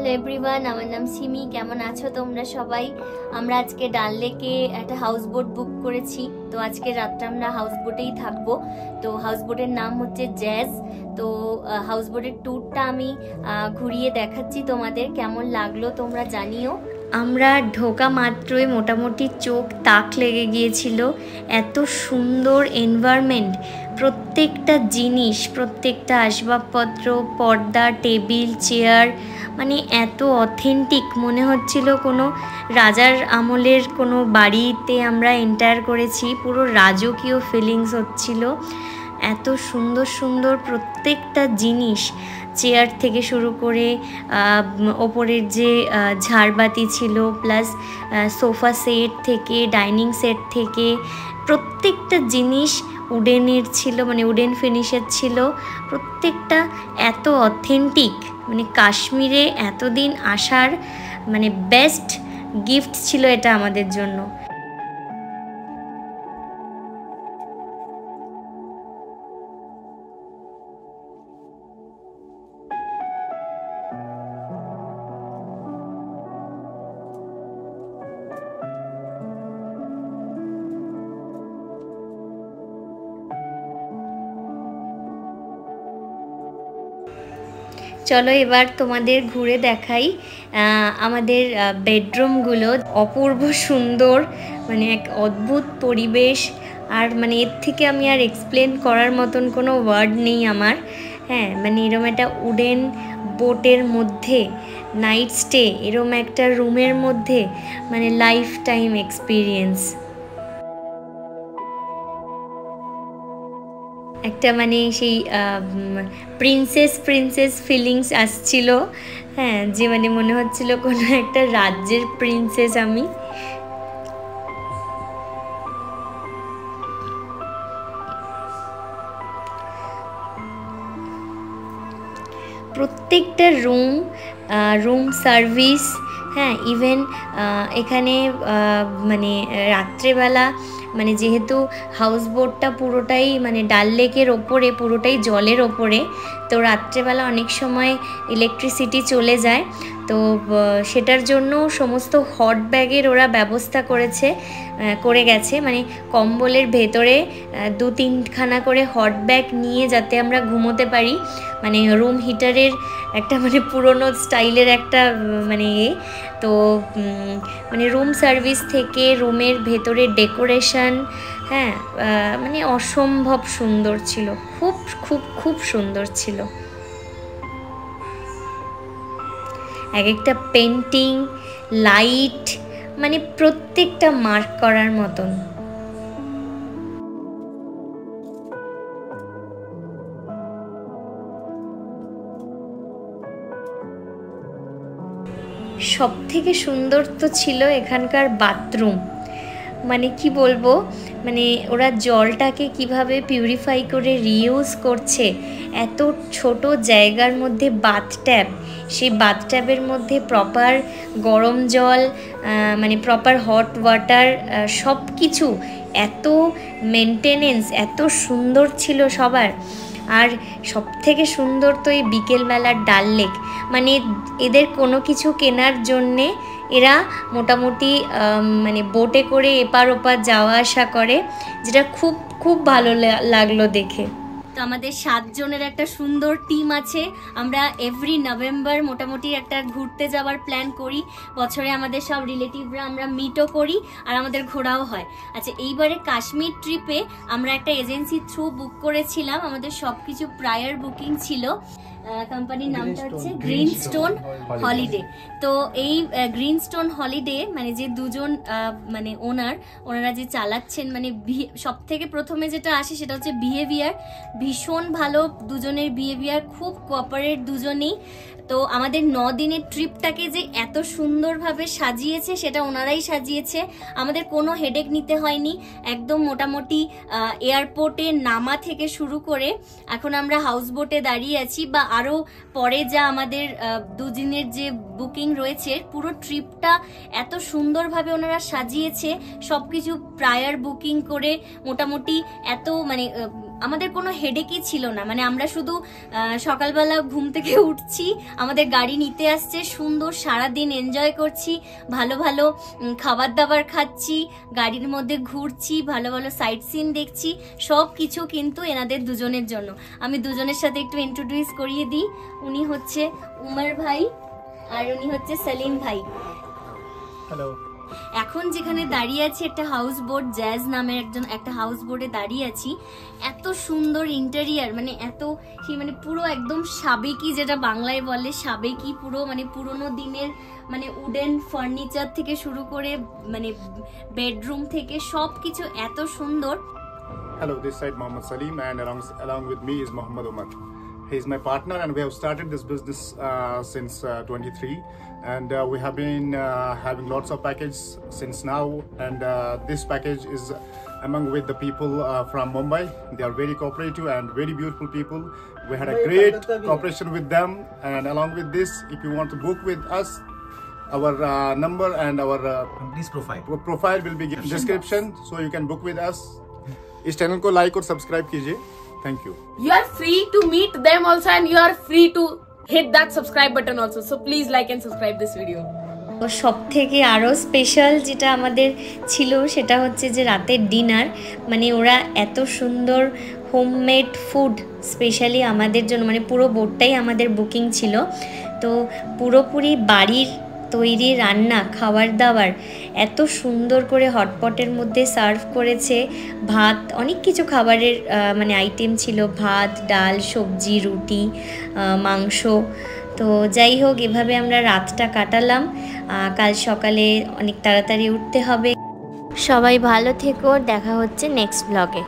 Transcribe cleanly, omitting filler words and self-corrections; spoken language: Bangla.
হ্যালো এভরিওয়ান, আমার নাম সিমি। কেমন আছো তোমরা সবাই? আমরা আজকে ডাল লেকে একটা হাউস বোট বুক করেছি। তো আজকে রাতটা আমরা হাউস বোটেই থাকবো। তো হাউস বোটের নাম হচ্ছে জ্যাজ। তো হাউস বোটের ট্যুরটা আমি ঘুরিয়ে দেখাচ্ছি তোমাদের। কেমন লাগলো তোমরা জানিও। আমরা ঢোকা মাত্রই মোটামুটি চোখ তাক লেগে গিয়েছিল। এত সুন্দর এনভায়রনমেন্ট, প্রত্যেকটা জিনিস, প্রত্যেকটা আসবাবপত্র, পর্দা, টেবিল, চেয়ার, মানে এত অথেন্টিক মনে হচ্ছিল কোনো রাজার আমলের কোনো বাড়িতে আমরা এন্টার করেছি। পুরো রাজকীয় ফিলিংস হচ্ছিল। এত সুন্দর সুন্দর প্রত্যেকটা জিনিস, চেয়ার থেকে শুরু করে ওপরের যে ঝাড়বাতি ছিল, প্লাস সোফা সেট থেকে ডাইনিং সেট থেকে প্রত্যেকটা জিনিস উডেনের ছিল, মানে উডেন ফিনিশের ছিল। প্রত্যেকটা এত অথেন্টিক, মানে কাশ্মীরে এতদিন আসার মানে বেস্ট গিফট ছিল এটা আমাদের জন্য। চলো এবার তোমাদের ঘুরে দেখাই আমাদের বেডরুমগুলো। অপূর্ব সুন্দর, মানে এক অদ্ভুত পরিবেশ। আর মানে এর থেকে আমি আর এক্সপ্লেন করার মতন কোনো ওয়ার্ড নেই আমার। হ্যাঁ, মানে এরম একটা উডেন বোটের মধ্যে নাইট স্টে, এরম একটা রুমের মধ্যে, মানে লাইফ টাইম এক্সপিরিয়েন্স। একটা মানে সেই প্রিন্সেস ফিলিংস আসছিল। হ্যাঁ, যে মানে মনে হচ্ছিল কোনো একটা রাজ্যের প্রিন্সেস আমি। প্রত্যেকটা রুম সার্ভিস, হ্যাঁ, ইভেন এখানে মানে রাত্রেবেলা, মানে যেহেতু হাউস বোটটা পুরোটাই মানে ডাল লেকের ওপরে, পুরোটাই জলের ওপরে, তো রাত্রেবেলা অনেক সময় ইলেকট্রিসিটি চলে যায়। তো সেটার জন্য সমস্ত হট ব্যাগের ওরা ব্যবস্থা করে গেছে, মানে কম্বলের ভেতরে 2-3খানা করে হট ব্যাগ নিয়ে যাতে আমরা ঘুমোতে পারি। মানে রুম হিটারের একটা মানে পুরনো স্টাইলের একটা মানে তো মানে রুম সার্ভিস থেকে রুমের ভেতরে ডেকোরেশন, হ্যাঁ, মানে অসম্ভব সুন্দর ছিল। খুব খুব খুব সুন্দর ছিল। এক একটা পেন্টিং, লাইট, মানে প্রত্যেকটা মার্ক করার মতন। সব থেকে সুন্দর তো ছিল এখানকার বাথরুম। মানে কি বলবো, মানে ওরা জলটাকে কিভাবে পিউরিফাই করে রিইউজ করছে। এত ছোট জায়গার মধ্যে বাথট্যাব, সেই বাথট্যাবের মধ্যে প্রপার গরম জল, মানে প্রপার হট ওয়াটার, সব কিছু এত মেনটেনেন্স, এত সুন্দর ছিল সবার। আর সব থেকে সুন্দর তো এই বিকেলবেলার ডাল লেক। মানে এদের কোনো কিছু কেনার জন্যে এরা মোটামুটি মানে বোটে করে এপার ওপার যাওয়া আসা করে, যেটা খুব খুব ভালো লাগলো দেখে। তো আমাদের 7 জনের একটা সুন্দর টিম আছে। আমরা এভরি নভেম্বর মোটামুটি একটা ঘুরতে যাওয়ার প্ল্যান করি। বছরে আমাদের সব রিলেটিভরা আমরা মিটও করি, আর আমাদের ঘোরাও হয়। আচ্ছা, এইবারে কাশ্মীর ট্রিপে আমরা একটা এজেন্সি থ্রু বুক করেছিলাম। আমাদের সবকিছু প্রায়ার বুকিং ছিল। কোম্পানির নামটা হচ্ছে গ্রিন স্টোন হলিডে। তো এই গ্রিন স্টোন হলিডে মানে যে দুজন মানে ওনারা যে চালাচ্ছেন, মানে সব থেকে প্রথমে যেটা আসে সেটা হচ্ছে বিহেভিয়ার। ভীষণ ভালো দুজনের বিহেভিয়ার, খুব কোঅপারেট দুজনেই। তো আমাদের 9 দিনের ট্রিপটাকে যে এত সুন্দরভাবে সাজিয়েছে, সেটা ওনারাই সাজিয়েছে। আমাদের কোনো হেডেক নিতে হয়নি। একদম মোটামুটি এয়ারপোর্টে নামা থেকে শুরু করে এখন আমরা হাউস বোটে দাঁড়িয়ে আছি, বা আরও পরে যা আমাদের 2 দিনের যে বুকিং রয়েছে, পুরো ট্রিপটা এত সুন্দরভাবে ওনারা সাজিয়েছে। সবকিছু প্রায়ার বুকিং করে মোটামুটি এত মানে আমাদের কোনো হেডেকই ছিল না, মানে আমরা শুধু সকালবেলা ঘুম থেকে উঠছি, আমাদের গাড়ি নিতে আসছে, সুন্দর সারাদিন এনজয় করছি, ভালো ভালো খাবার দাবার খাচ্ছি, গাড়ির মধ্যে ঘুরছি, ভালো ভালো সাইট সিন দেখছি, সব কিছু কিন্তু এনাদের দুজনের জন্য। আমি দুজনের সাথে একটু ইন্ট্রোডিউস করিয়ে দিই। উনি হচ্ছে উমর ভাই আর উনি হচ্ছে সেলিম ভাই। হ্যালো। এখন যেখানে দাঁড়িয়ে আছি একটা হাউস বোট, জ্যাজ নামের একটা হাউস বোটে দাঁড়িয়ে আছি। এত সুন্দর ইন্টেরিয়ার, মানে এত মানে পুরো একদম সাবেকি, যেটা বাংলায় বলে সাবেকি, পুরো মানে পুরোনো দিনের মানে উডেন ফার্নিচার থেকে শুরু করে মানে বেডরুম থেকে সবকিছু এত সুন্দর। Hello, this side Mohammed Salim, and along with me is Mohammed Umar. He's my partner, and we have started this business since 23, and we have been having lots of packages since now, and this package is among with the people from Mumbai. They are very cooperative and very beautiful people. We had a great cooperation with them, and along with this, if you want to book with us, our number and our company's profile will be given in description, so you can book with us. इस चैनल को लाइक और सब्सक्राइब कीजिए। Thank you. You are free to meet them also, and you are free to hit that subscribe button also. So please like and subscribe this video. সব থেকে আরও স্পেশাল যেটা আমাদের ছিল সেটা হচ্ছে যে রাতের ডিনার, মানে ওরা এত সুন্দর হোমমেড ফুড স্পেশালি আমাদের জন্য, মানে পুরো বোটটাই আমাদের বুকিং ছিল, তো পুরোপুরি বাড়ির তৈরি রান্না খাবার দাবার এত সুন্দর করে হটপটের মধ্যে সার্ভ করেছে। ভাত, অনেক কিছু খাবারের মানে আইটেম ছিল, ভাত, ডাল, সবজি, রুটি, মাংস। তো যাই হোক, এভাবে আমরা রাতটা কাটালাম। কাল সকালে অনেক তাড়াতাড়ি উঠতে হবে। সবাই ভালো থেকো, দেখা হচ্ছে নেক্সট ব্লগে।